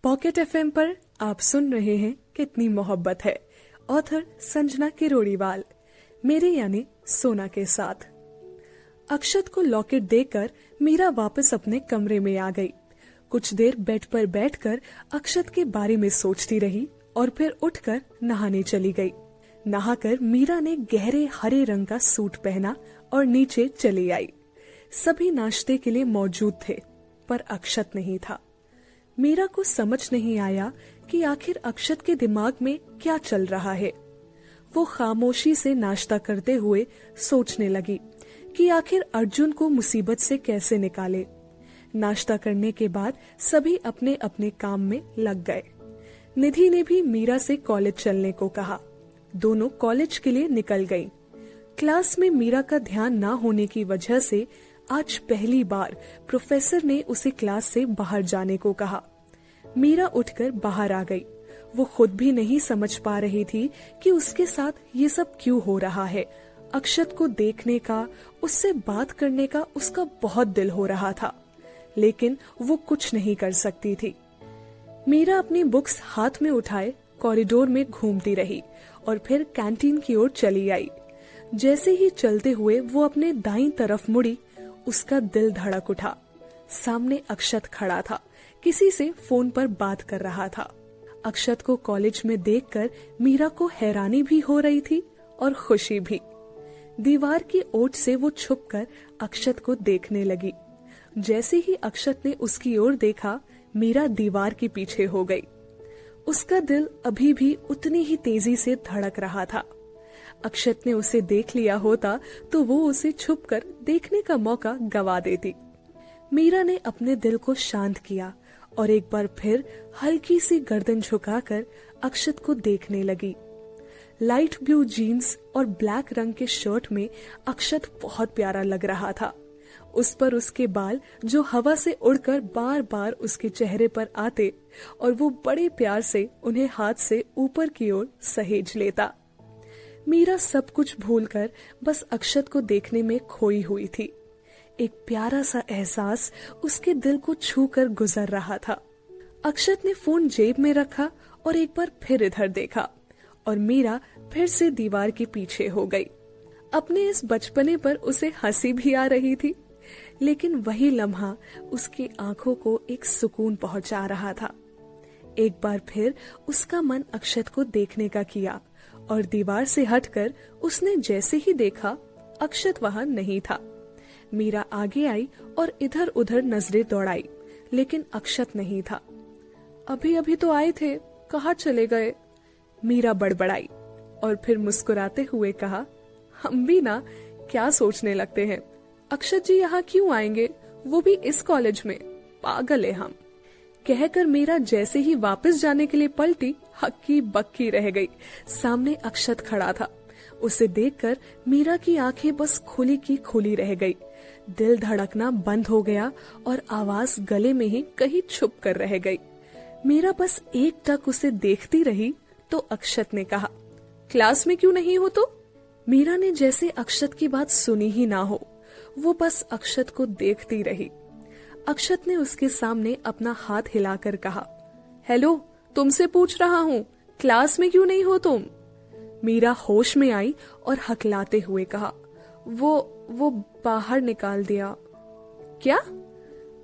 Pocket FM पर आप सुन रहे हैं कितनी मोहब्बत है, ऑथर संजना किरोड़ीवाल, मेरे यानी सोना के साथ। अक्षत को लॉकेट देकर मीरा वापस अपने कमरे में आ गई। कुछ देर बेड पर बैठकर अक्षत के बारे में सोचती रही और फिर उठकर नहाने चली गई। नहाकर मीरा ने गहरे हरे रंग का सूट पहना और नीचे चली आई। सभी नाश्ते के लिए मौजूद थे, पर अक्षत नहीं था। मीरा को समझ नहीं आया कि आखिर अक्षत के दिमाग में क्या चल रहा है। वो खामोशी से नाश्ता करते हुए सोचने लगी कि आखिर अर्जुन को मुसीबत से कैसे निकाले। नाश्ता करने के बाद सभी अपने अपने काम में लग गए। निधि ने भी मीरा से कॉलेज चलने को कहा। दोनों कॉलेज के लिए निकल गईं। क्लास में मीरा का ध्यान ना होने की वजह से आज पहली बार प्रोफेसर ने उसे क्लास से बाहर जाने को कहा। मीरा उठकर बाहर आ गई। वो खुद भी नहीं समझ पा रही थी कि उसके साथ ये सब क्यों हो रहा है। अक्षत को देखने का, उससे बात करने का उसका बहुत दिल हो रहा था, लेकिन वो कुछ नहीं कर सकती थी। मीरा अपनी बुक्स हाथ में उठाए कॉरिडोर में घूमती रही और फिर कैंटीन की ओर चली आई। जैसे ही चलते हुए वो अपने दाईं तरफ मुड़ी, उसका दिल धड़क उठा। सामने अक्षत खड़ा था, किसी से फोन पर बात कर रहा था। अक्षत को कॉलेज में देखकर मीरा को हैरानी भी हो रही थी और खुशी भी। दीवार की ओट से वो छुपकर अक्षत को देखने लगी। जैसे ही अक्षत ने उसकी ओर देखा, मीरा दीवार के पीछे हो गई। उसका दिल अभी भी उतनी ही तेजी से धड़क रहा था। अक्षत ने उसे देख लिया होता तो वो उसे छुपकर देखने का मौका गवा देती। मीरा ने अपने दिल को शांत किया और एक बार फिर हल्की सी गर्दन झुकाकर अक्षत को देखने लगी। लाइट ब्लू जीन्स और ब्लैक रंग के शर्ट में अक्षत बहुत प्यारा लग रहा था। उस पर उसके बाल जो हवा से उड़कर बार बार उसके चेहरे पर आते और वो बड़े प्यार से उन्हें हाथ से ऊपर की ओर सहेज लेता। मीरा सब कुछ भूलकर बस अक्षत को देखने में खोई हुई थी। एक प्यारा सा एहसास उसके दिल को छू कर गुजर रहा था। अक्षत ने फोन जेब में रखा और एक बार फिर इधर देखा और मीरा फिर से दीवार के पीछे हो गई। अपने इस बचपने पर उसे हंसी भी आ रही थी, लेकिन वही लम्हा उसकी आंखों को एक सुकून पहुंचा रहा था। एक बार फिर उसका मन अक्षत को देखने का किया और दीवार से हटकर उसने जैसे ही देखा, अक्षत वहां नहीं था। मीरा आगे आई और इधर उधर नजरें दौड़ाई, लेकिन अक्षत नहीं था। अभी अभी तो आए थे, कहाँ चले गए? मीरा बड़बड़ाई और फिर मुस्कुराते हुए कहा, हम भी ना क्या सोचने लगते हैं। अक्षत जी यहाँ क्यों आएंगे, वो भी इस कॉलेज में? पागल है हम। कहकर मीरा जैसे ही वापस जाने के लिए पलटी, हक्की बक्की रह गई। सामने अक्षत खड़ा था। उसे देखकर मीरा की आंखें बस खुली की खुली रह गई। दिल धड़कना बंद हो गया और आवाज गले में ही कहीं छुप कर रह गई। मीरा बस एक टक उसे देखती रही तो अक्षत ने कहा, क्लास में क्यों नहीं हो तो? मीरा ने जैसे अक्षत की बात सुनी ही ना हो, वो बस अक्षत को देखती रही। अक्षत ने उसके सामने अपना हाथ हिलाकर कहा, हेलो, तुमसे पूछ रहा हूँ, क्लास में क्यों नहीं हो तुम? मीरा होश में आई और हकलाते हुए कहा, वो बाहर निकाल दिया। क्या?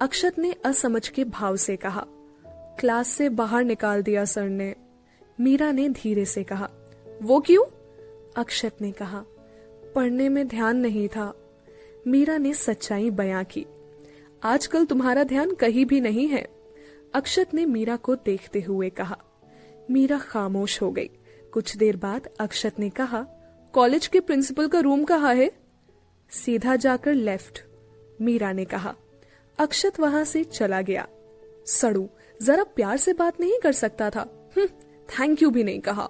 अक्षत ने असमझ के भाव से कहा, क्लास से बाहर निकाल दिया सर ने। मीरा ने धीरे से कहा, वो क्यों? अक्षत ने कहा, पढ़ने में ध्यान नहीं था। मीरा ने सच्चाई बयां की, आजकल तुम्हारा ध्यान कहीं भी नहीं है। अक्षत ने मीरा को देखते हुए कहा। मीरा खामोश हो गई। कुछ देर बाद अक्षत ने कहा, कॉलेज के प्रिंसिपल का रूम कहाँ है? सीधा जाकर लेफ्ट, मीरा ने कहा। अक्षत वहां से चला गया। सड़ू, जरा प्यार से बात नहीं कर सकता था? थैंक यू भी नहीं कहा।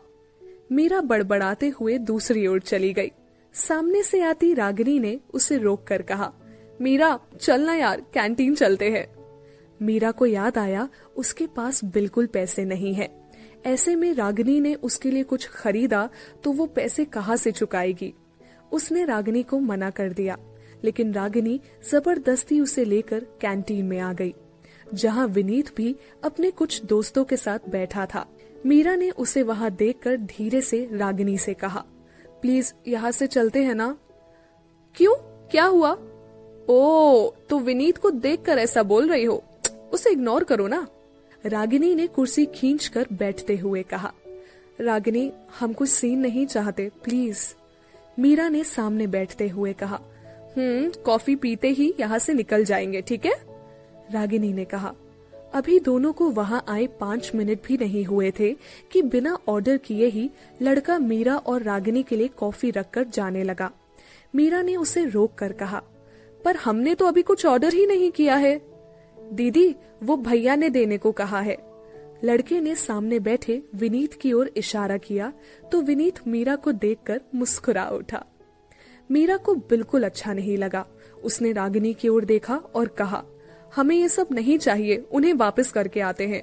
मीरा बड़बड़ाते हुए दूसरी ओर चली गई। सामने से आती रागिनी ने उसे रोककर कहा, मीरा चलना यार, कैंटीन चलते हैं। मीरा को याद आया उसके पास बिल्कुल पैसे नहीं है। ऐसे में रागिनी ने उसके लिए कुछ खरीदा तो वो पैसे कहाँ से चुकाएगी। उसने रागिनी को मना कर दिया, लेकिन रागिनी जबरदस्ती उसे लेकर कैंटीन में आ गई। जहाँ विनीत भी अपने कुछ दोस्तों के साथ बैठा था। मीरा ने उसे वहाँ देखकर धीरे से रागिनी से कहा, प्लीज यहाँ से चलते हैं ना। क्यों, क्या हुआ? ओ, तो विनीत को देखकर ऐसा बोल रही हो, उसे इग्नोर करो ना। रागिनी ने कुर्सी खींचकर बैठते हुए कहा। रागिनी, हम कुछ सीन नहीं चाहते, प्लीज। मीरा ने सामने बैठते हुए कहा। कॉफी पीते ही यहाँ से निकल जाएंगे, ठीक है? रागिनी ने कहा। अभी दोनों को वहाँ आए 5 मिनट भी नहीं हुए थे कि बिना ऑर्डर किए ही लड़का मीरा और रागिनी के लिए कॉफी रखकर जाने लगा। मीरा ने उसे रोक कर कहा, पर हमने तो अभी कुछ ऑर्डर ही नहीं किया है। दीदी, वो भैया ने देने को कहा है। लड़के ने सामने बैठे विनीत की ओर इशारा किया तो विनीत मीरा को देखकर मुस्कुरा उठा। मीरा को बिल्कुल अच्छा नहीं लगा। उसने रागिनी की ओर देखा और कहा, हमें ये सब नहीं चाहिए, उन्हें वापस करके आते हैं।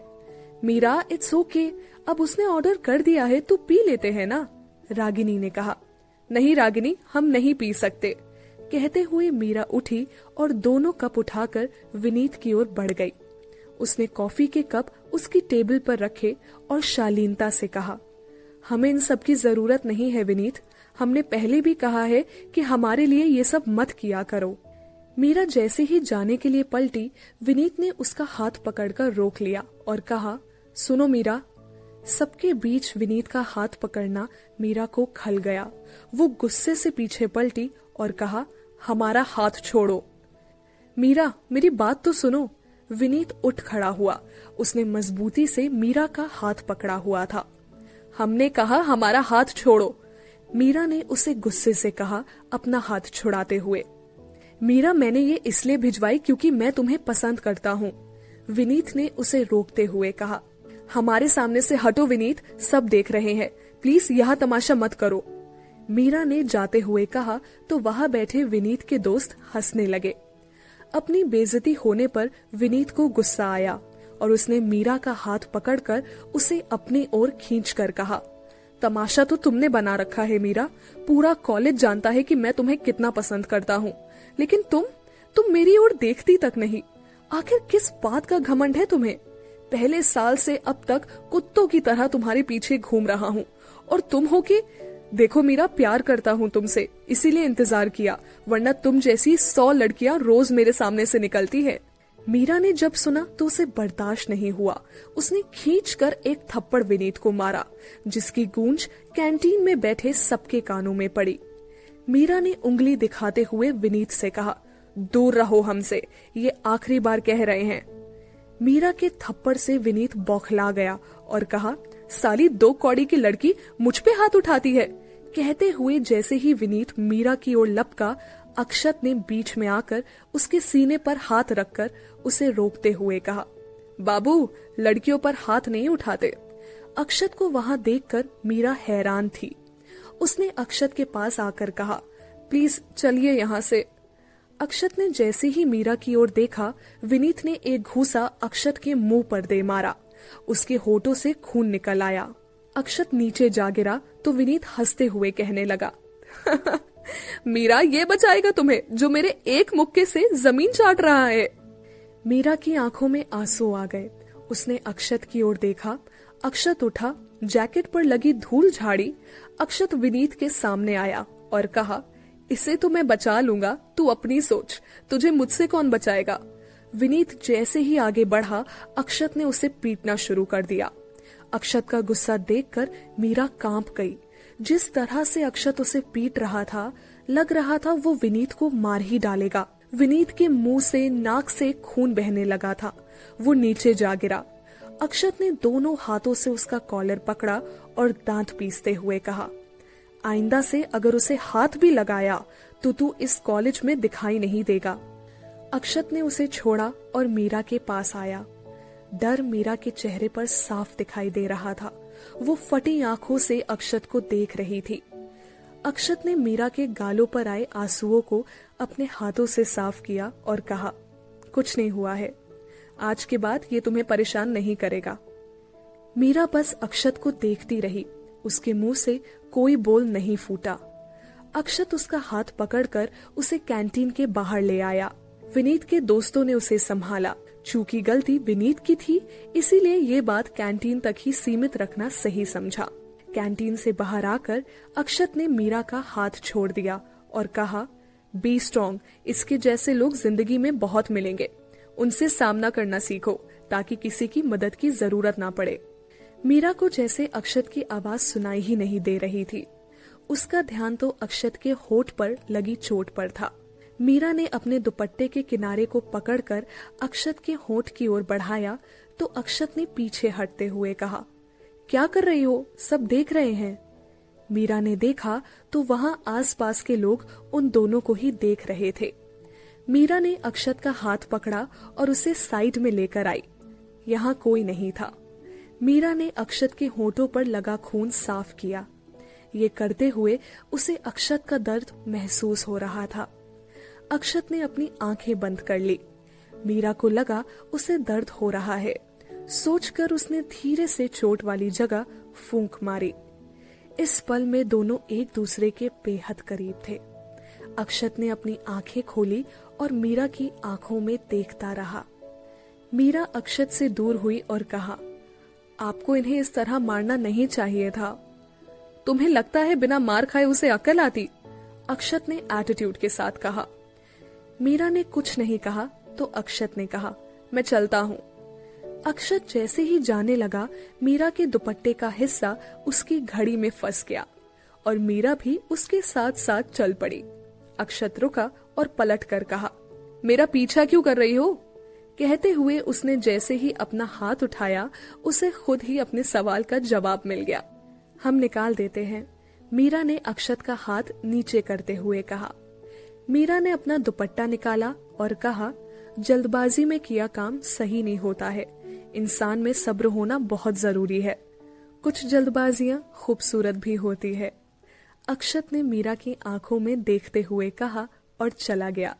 मीरा, इट्स ओके, अब उसने ऑर्डर कर दिया है तो पी लेते हैं ना, रागिनी ने कहा। नहीं रागिनी, हम नहीं पी सकते, कहते हुए मीरा उठी और दोनों कप उठाकर विनीत की ओर बढ़ गई। उसने कॉफी के कप उसकी टेबल पर रखे और शालीनता से कहा, हमें इन सब की जरूरत नहीं है विनीत, हमने पहले भी कहा है कि हमारे लिए ये सब मत किया करो। मीरा जैसे ही जाने के लिए पलटी, विनीत ने उसका हाथ पकड़कर रोक लिया और कहा, सुनो मीरा। सबके बीच विनीत का हाथ पकड़ना मीरा को खल गया। वो गुस्से से पीछे पलटी और कहा, हमारा हाथ छोड़ो। मीरा, मेरी बात तो सुनो। विनीत उठ खड़ा हुआ। उसने मजबूती से मीरा का हाथ पकड़ा हुआ था। हमने कहा हमारा हाथ छोड़ो, मीरा ने उसे गुस्से से कहा, अपना हाथ छुड़ाते हुए। मीरा, मैंने ये इसलिए भिजवाई क्योंकि मैं तुम्हें पसंद करता हूँ, विनीत ने उसे रोकते हुए कहा। हमारे सामने से हटो विनीत, सब देख रहे हैं, प्लीज यहाँ तमाशा मत करो, मीरा ने जाते हुए कहा तो वहाँ बैठे विनीत के दोस्त हंसने लगे। अपनी बेइज्जती होने पर विनीत को गुस्सा आया और उसने मीरा का हाथ पकड़कर उसे अपनी ओर खींचकर कहा, तमाशा तो तुमने बना रखा है मीरा, पूरा कॉलेज जानता है कि मैं तुम्हें कितना पसंद करता हूँ, लेकिन तुम मेरी ओर देखती तक नहीं। आखिर किस बात का घमंड है तुम्हें? पहले साल से अब तक कुत्तों की तरह तुम्हारे पीछे घूम रहा हूँ और तुम हो कि देखो मीरा, प्यार करता हूँ तुमसे, इसीलिए इंतजार किया, वरना तुम जैसी 100 लड़कियां रोज मेरे सामने से निकलती है। मीरा ने जब सुना तो उसे बर्दाश्त नहीं हुआ। उसने खींचकर एक थप्पड़ विनीत को मारा, जिसकी गूंज कैंटीन में बैठे सबके कानों में पड़ी। मीरा ने उंगली दिखाते हुए विनीत से कहा, दूर रहो हमसे, ये आखिरी बार कह रहे हैं। मीरा के थप्पड़ से विनीत बौखला गया और कहा, साली 2 कौड़ी की लड़की मुझ पे हाथ उठाती है। कहते हुए जैसे ही विनीत मीरा की ओर लपका, अक्षत ने बीच में आकर उसके सीने पर हाथ रखकर उसे रोकते हुए कहा, बाबू, लड़कियों पर हाथ नहीं उठाते। अक्षत को वहां देखकर मीरा हैरान थी। उसने अक्षत के पास आकर कहा, प्लीज चलिए यहाँ से। अक्षत ने जैसे ही मीरा की ओर देखा, विनीत ने एक घूसा अक्षत के मुंह पर दे मारा। उसके होठों से खून निकल आया। अक्षत नीचे जा गिरा तो विनीत हंसते हुए कहने लगा, मीरा, ये बचाएगा तुम्हें जो मेरे एक मुक्के से जमीन चाट रहा है। मीरा की आंखों में आंसू आ गए। उसने अक्षत की ओर देखा। अक्षत उठा, जैकेट पर लगी धूल झाड़ी। अक्षत विनीत के सामने आया और कहा, इसे तो मैं बचा लूंगा, तू अपनी सोच, तुझे मुझसे कौन बचाएगा। विनीत जैसे ही आगे बढ़ा, अक्षत ने उसे पीटना शुरू कर दिया। अक्षत का गुस्सा देखकर मीरा कांप गई। जिस तरह से अक्षत उसे पीट रहा था, लग रहा था वो विनीत को मार ही डालेगा। विनीत के मुंह से, नाक से खून बहने लगा था। वो नीचे जा गिरा। अक्षत ने दोनों हाथों से उसका कॉलर पकड़ा और दांत पीसते हुए कहा, आइंदा से अगर उसे हाथ भी लगाया तो तू इस कॉलेज में दिखाई नहीं देगा। अक्षत ने उसे छोड़ा और मीरा के पास आया। डर मीरा के चेहरे पर साफ दिखाई दे रहा था। वो फटी आंखों से अक्षत को देख रही थी। अक्षत ने मीरा के गालों पर आए आंसुओं को अपने हाथों से साफ किया और कहा, कुछ नहीं हुआ है, आज के बाद ये तुम्हें परेशान नहीं करेगा। मीरा बस अक्षत को देखती रही। उसके मुंह से कोई बोल नहीं फूटा। अक्षत उसका हाथ पकड़कर उसे कैंटीन के बाहर ले आया। विनीत के दोस्तों ने उसे संभाला। चूंकि गलती विनीत की थी, इसीलिए ये बात कैंटीन तक ही सीमित रखना सही समझा। कैंटीन से बाहर आकर अक्षत ने मीरा का हाथ छोड़ दिया और कहा, बी स्ट्रॉन्ग, इसके जैसे लोग जिंदगी में बहुत मिलेंगे, उनसे सामना करना सीखो ताकि किसी की मदद की जरूरत ना पड़े। मीरा को जैसे अक्षत की आवाज सुनाई ही नहीं दे रही थी। उसका ध्यान तो अक्षत के होठ पर लगी चोट पर था। मीरा ने अपने दुपट्टे के किनारे को पकड़कर अक्षत के होठ की ओर बढ़ाया तो अक्षत ने पीछे हटते हुए कहा, क्या कर रही हो, सब देख रहे हैं। मीरा ने देखा तो वहां आसपास के लोग उन दोनों को ही देख रहे थे। मीरा ने अक्षत का हाथ पकड़ा और उसे साइड में लेकर आई। यहाँ कोई नहीं था। मीरा ने अक्षत के होठों पर लगा खून साफ किया। ये करते हुए उसे अक्षत का दर्द महसूस हो रहा था। अक्षत ने अपनी आंखें बंद कर ली। मीरा को लगा उसे दर्द हो रहा है। सोचकर उसने धीरे से चोट वाली जगह फूंक मारी। इस पल में दोनों एक दूसरे के बेहद करीब थे। अक्षत ने अपनी आंखें खोली और मीरा की आंखों में देखता रहा। मीरा अक्षत से दूर हुई और कहा, आपको इन्हें इस तरह मारना नहीं चाहिए था। तुम्हें लगता है बिना मार खाए उसे अक्ल आती? अक्षत ने एटीट्यूड के साथ कहा। मीरा ने कुछ नहीं कहा तो अक्षत ने कहा, मैं चलता हूँ। अक्षत जैसे ही जाने लगा, मीरा के दुपट्टे का हिस्सा उसकी घड़ी में फंस गया और मीरा भी उसके साथ साथ चल पड़ी। अक्षत रुका और पलट कर कहा, मेरा पीछा क्यों कर रही हो? कहते हुए उसने जैसे ही अपना हाथ उठाया, उसे खुद ही अपने सवाल का जवाब मिल गया। हम निकाल देते हैं, मीरा ने अक्षत का हाथ नीचे करते हुए कहा। मीरा ने अपना दुपट्टा निकाला और कहा, जल्दबाजी में किया काम सही नहीं होता है, इंसान में सब्र होना बहुत जरूरी है। कुछ जल्दबाजियां खूबसूरत भी होती है। अक्षत ने मीरा की आंखों में देखते हुए कहा और चला गया।